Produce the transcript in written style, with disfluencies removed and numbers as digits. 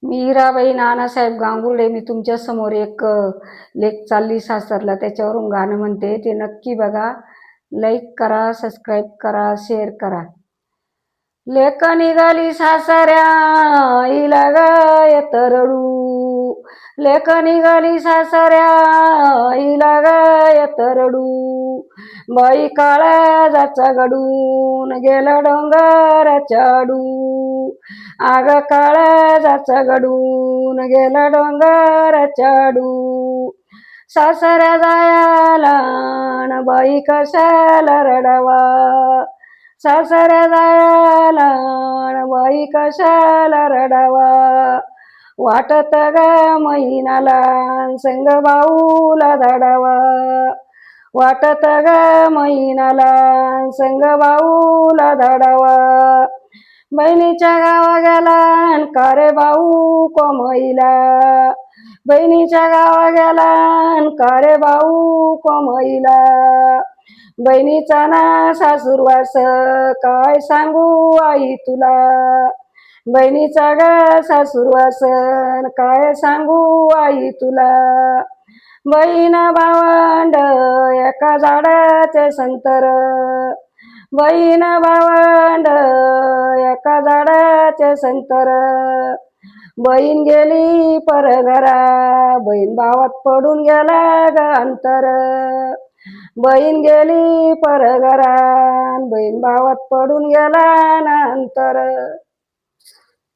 मी हिराबाई नानासाहेब गांगुर्डे. मी तुमच्या समोर एक लेख चालली सासरला त्याच्यावरून गाणं म्हणते, ते नक्की बघा. लाईक करा, सबस्क्राईब करा, शेअर करा. लेक निघाली सासऱ्या हिला गाय तरडू, लेक निघाली सासऱ्या हिला गाय तरडू, बाई काळजाचा गडून गेला डोंगर चाडू, आग काळजाचा गडून गेला डोंगर चाडू, सासऱ्या जायाला न बाई कशाला रडावा, सासऱ्या जायाला न बाई कशाला रडावा, वाटत ग महिनाला संग भाऊला धाडावा, वाटत ग महिनाला संग भाऊला धाडावा, बहिणीच्या गावा गेला का रे भाऊ कोमईला, बहिणीच्या गावा गेला का रे भाऊ कोमईला, बहिणीचा ना सासूरवास काय सांगू आई तुला, बहिणीचा ग सासूरवास काय सांगू आई तुला, बहीण भावंड एका झाडाचे संतर, बहीण भावंड एका झाडाचे संतर, बहीण गेली परघरा बहीण भावात पडून गेला ग अंतर, बहीण गेली परघरा बहीण भावात पडून गेला ना अंतर.